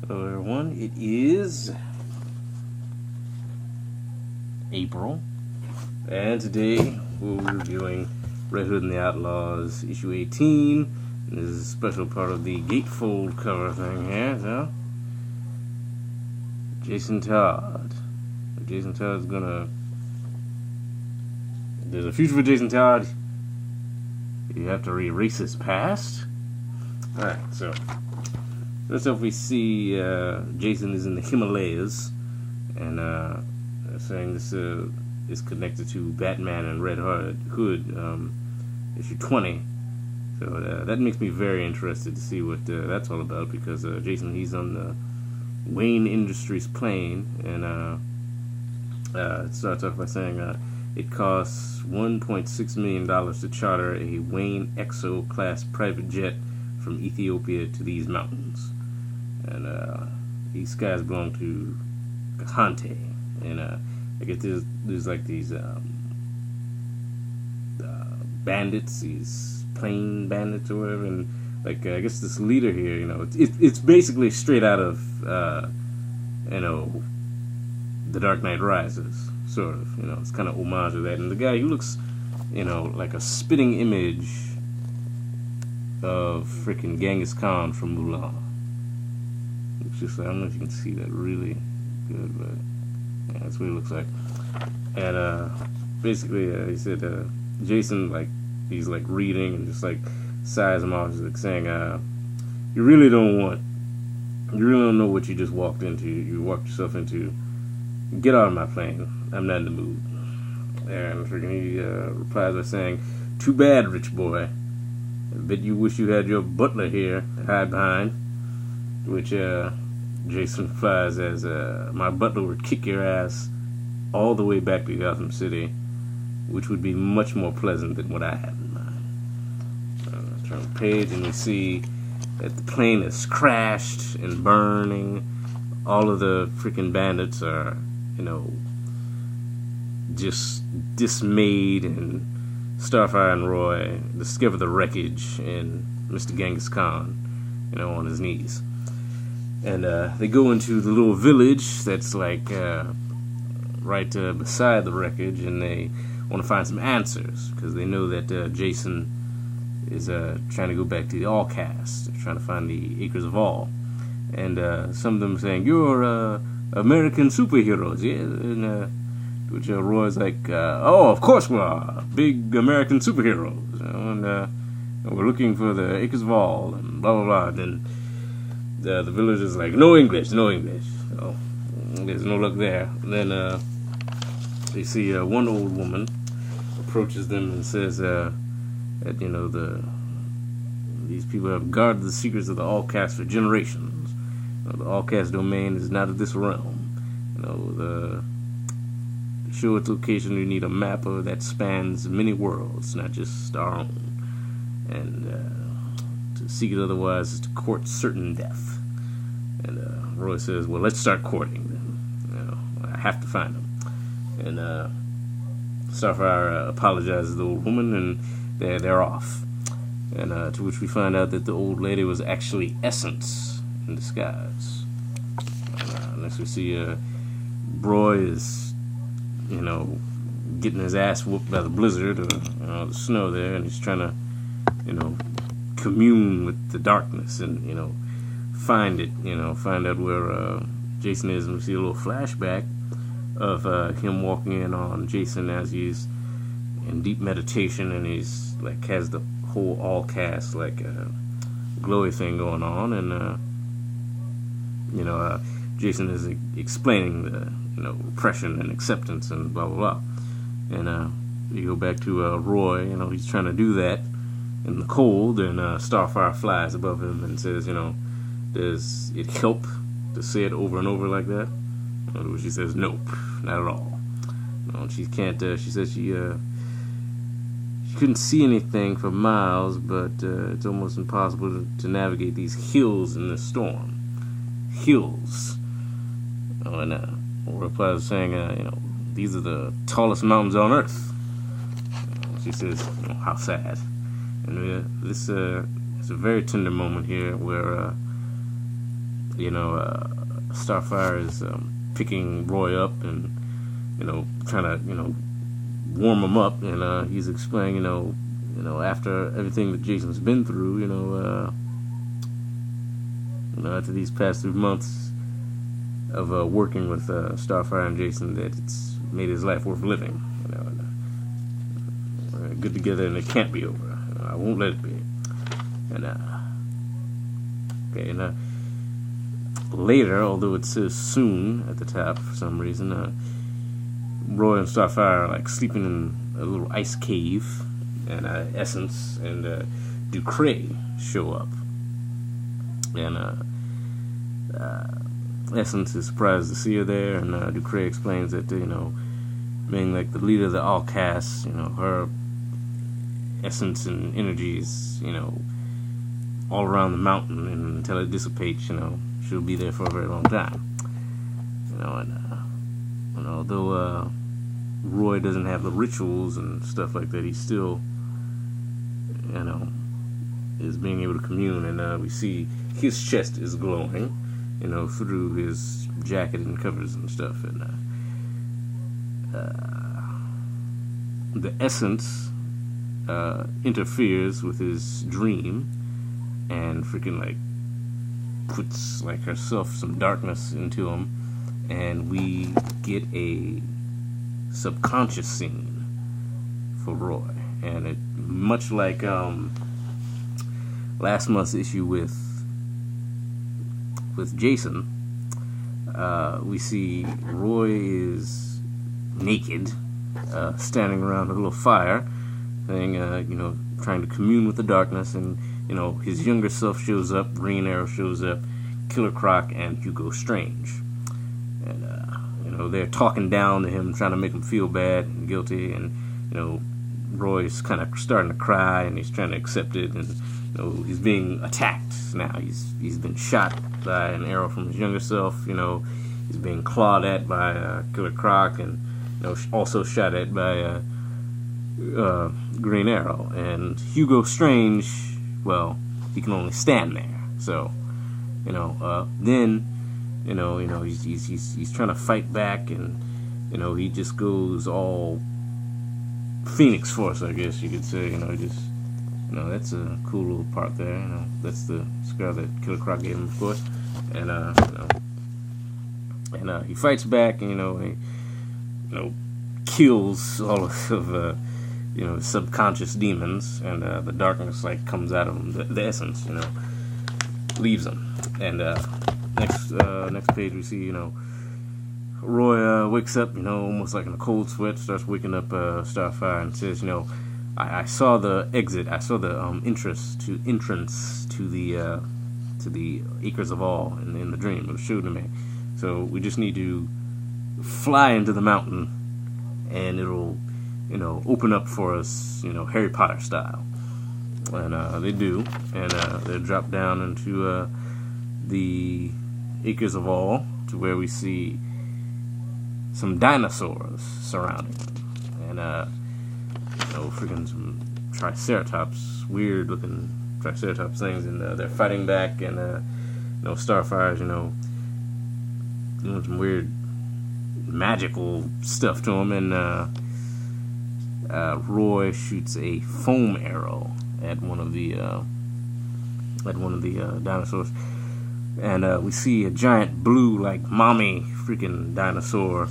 Hello everyone, it is April, and today we'll be reviewing Red Hood and the Outlaws issue 18. And this is a special part of the gatefold cover thing here, so Jason Todd. Jason Todd's gonna... There's a future for Jason Todd. You have to erase his past. Alright, so first off, we see Jason is in the Himalayas, and saying this is connected to Batman and Red Hood, issue 20. So that makes me very interested to see what that's all about, because Jason, he's on the Wayne Industries plane, and it starts off by saying it costs $1.6 million to charter a Wayne Exo class private jet from Ethiopia to these mountains. And these skies belong to Kahante. And I guess there's like these bandits, these plane bandits or whatever. And like I guess this leader here, you know, it's basically straight out of you know, The Dark Knight Rises, sort of. You know, it's kind of homage to that. And the guy, he looks, you know, like a spitting image of freaking Genghis Khan from Mulan. It's just, I don't know if you can see that really good, but yeah, that's what he looks like. And basically, he said Jason, like, he's like reading and just like sighs him off, just like saying, you really don't know what you just walked into. You walked yourself into. Get out of my plane. I'm not in the mood. And freaking he replies by saying, too bad, rich boy. I bet you wish you had your butler here to hide behind. Which Jason replies as, my butler would kick your ass all the way back to Gotham City, which would be much more pleasant than what I had in mind. Turn the page and we see that the plane is crashed and burning. All of the freaking bandits are, you know, just dismayed, and Starfire and Roy discover the wreckage and Mr. Genghis Khan, you know, on his knees. And they go into the little village that's like right beside the wreckage, and they want to find some answers, because they know that Jason is trying to go back to the All Cast, trying to find the Acres of All. And some of them saying, you're American superheroes, yeah? And which Roy's like, oh, of course we are, big American superheroes, you know, and we're looking for the Acres of All, and blah, blah, blah. And then the villagers like, no English. So there's no luck there. And then they see one old woman approaches them and says that, you know, these people have guarded the secrets of the All Cast for generations. You know, the All Cast domain is not of this realm. You know, to show its location, you need a map that spans many worlds, not just our own. And to seek it otherwise is to court certain death. And Roy says, well, let's start courting then. You know, I have to find them. And Starfire apologizes to the old woman, and they're off. And to which we find out that the old lady was actually Essence in disguise. Next we see Roy is, you know, getting his ass whooped by the blizzard, or you know, the snow there, and he's trying to, you know, commune with the darkness and, you know, find out where Jason is. And we see a little flashback of him walking in on Jason as he's in deep meditation, and he's like has the whole All Cast like glowy thing going on, and you know, Jason is explaining the, you know, repression and acceptance and blah blah blah. And you go back to Roy, you know, he's trying to do that in the cold, and Starfire flies above him and says, you know, does it help to say it over and over like that? And she says, nope, not at all. You know, she can't. She says she couldn't see anything for miles, but it's almost impossible to navigate these hills in the storm. Hills. Oh, and replies saying, you know, these are the tallest mountains on Earth. She says, oh, how sad. And this it's a very tender moment here where Starfire is picking Roy up and trying to warm him up, and he's explaining after everything that Jason's been through, after these past 3 months of working with Starfire and Jason, that it's made his life worth living. We're good together, and it can't be over. I won't let it be. And later, although it says soon at the top for some reason, Roy and Starfire are like sleeping in a little ice cave, and Essence and Ducray show up, and Essence is surprised to see her there, and Ducray explains that being like the leader of the Outcasts, her essence and energies, all around the mountain, and until it dissipates, she'll be there for a very long time. And although Roy doesn't have the rituals and stuff like that, he still, is being able to commune, and we see his chest is glowing, through his jacket and covers and stuff, and the essence interferes with his dream and freaking puts herself some darkness into him, and we get a subconscious scene for Roy, and it much like last month's issue with Jason, we see Roy is naked, standing around a little fire thing, trying to commune with the darkness, and his younger self shows up, Green Arrow shows up, Killer Croc, and Hugo Strange, and they're talking down to him, trying to make him feel bad and guilty, and Roy's kind of starting to cry, and he's trying to accept it, and he's being attacked now. He's been shot by an arrow from his younger self. He's being clawed at by Killer Croc, and also shot at by Green Arrow. And Hugo Strange, well, he can only stand there. So, then he's trying to fight back, and he just goes all Phoenix Force, I guess you could say. That's a cool little part there. That's the scar that Killer Croc gave him, of course. And he fights back, and he kills all of subconscious demons, and the darkness comes out of him. The essence, leaves him. And next page we see Roy wakes up, almost like in a cold sweat, starts waking up Starfire, and says, I saw the exit. I saw the entrance to the Acres of All in the dream. It was showed to me. So we just need to fly into the mountain, and it'll open up for us, Harry Potter style. And they do, and they drop down into the Acres of All, to where we see some dinosaurs surrounding them, and freaking some Triceratops, weird looking Triceratops things, and they're fighting back, and Starfire's doing some weird magical stuff to him, and Roy shoots a foam arrow at one of the dinosaurs, and we see a giant blue mommy freaking dinosaur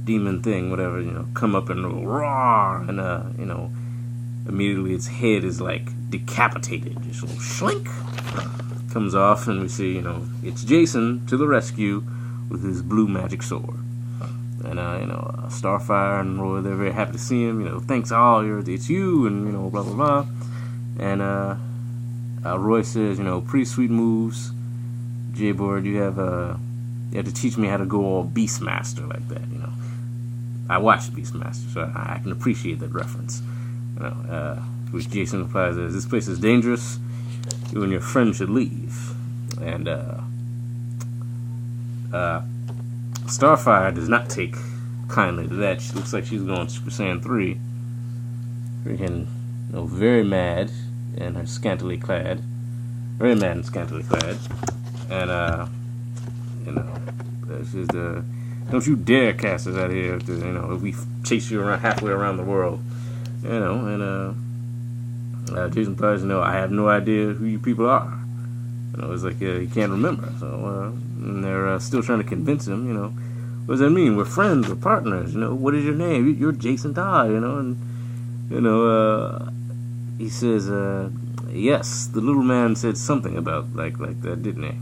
demon thing, whatever, come up and roar, and immediately its head is decapitated, just a little slink comes off, and we see it's Jason to the rescue with his blue magic sword. And Starfire and Roy, they're very happy to see him. Thanks, it's you, and blah blah blah. And Roy says, pretty sweet moves, J-Board. You have to teach me how to go all Beastmaster like that. I watched Beastmaster, so I can appreciate that reference. Which Jason replies as, this place is dangerous. You and your friend should leave. And Starfire does not take kindly to that. She looks like she's going Super Saiyan 3. Freaking, very mad and scantily clad. Very mad and scantily clad. And you know, that's just don't you dare cast us out here. To, you know, if we chase you around halfway around the world, you know. And Jason replies, I have no idea who you people are. You know, it's like he can't remember. So and they're still trying to convince him. You know, what does that mean? We're friends, we're partners. You know, what is your name? You're Jason Todd. You know, and he says, yes, the little man said something about like that, didn't he?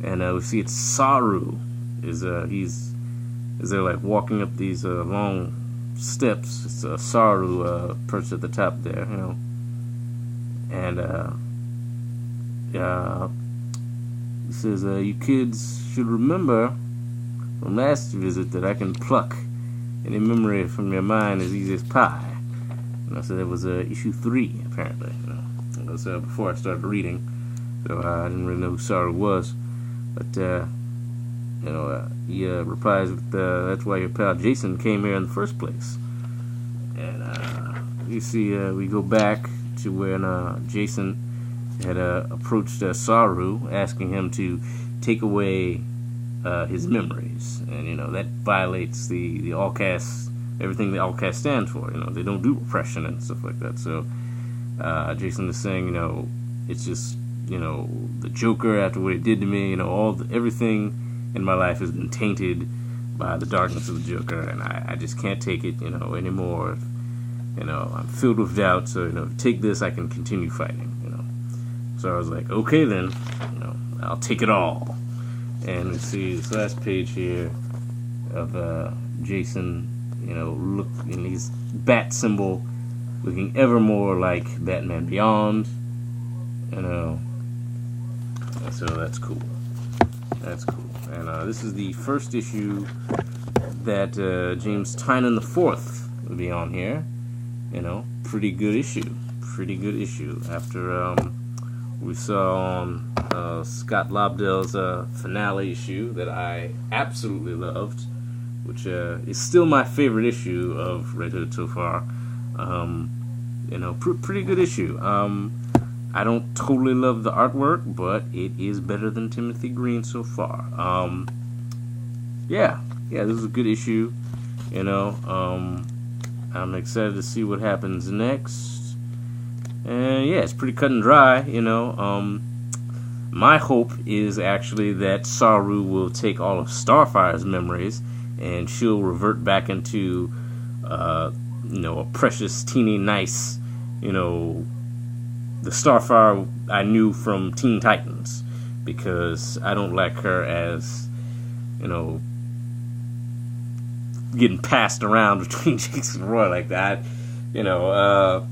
And we see it's Saru. They're like walking up these long steps. It's Saru perched at the top there, you know. And he says, you kids should remember from last visit that I can pluck any memory from your mind as easy as pie. And I said it was issue 3, apparently. You know, it was before I started reading, so I didn't really know who Saru was. But he replies with, that's why your pal Jason came here in the first place. And you see, we go back to when Jason had approached Saru, asking him to take away his memories. And, you know, that violates the Allcast, everything the Allcast stands for. You know, they don't do repression and stuff like that. So Jason is saying, you know, it's just, you know, the Joker, after what he did to me, you know, everything in my life has been tainted by the darkness of the Joker, and I just can't take it, you know, anymore. You know, I'm filled with doubt, so, you know, take this, I can continue fighting, you know. So I was like, okay then, you know, I'll take it all. And we see this last page here of Jason, you know, look in his bat symbol, looking ever more like Batman Beyond, you know. So that's cool. That's cool. And this is the first issue that James Tynion IV will be on here. You know, pretty good issue. Pretty good issue. After we saw on Scott Lobdell's finale issue that I absolutely loved, which is still my favorite issue of Red Hood so far. You know, pretty good issue. I don't totally love the artwork, but it is better than Timothy Green so far. Yeah, this is a good issue, you know. I'm excited to see what happens next. And yeah, it's pretty cut and dry, you know. My hope is actually that Saru will take all of Starfire's memories and she'll revert back into, you know, a precious, teeny, nice, you know, the Starfire I knew from Teen Titans, because I don't like her as, you know, getting passed around between Jason and Roy like that, you know.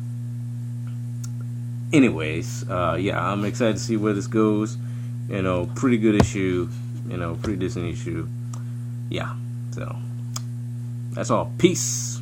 Anyways, yeah, I'm excited to see where this goes. You know, pretty good issue, you know, pretty decent issue. Yeah, so that's all. Peace.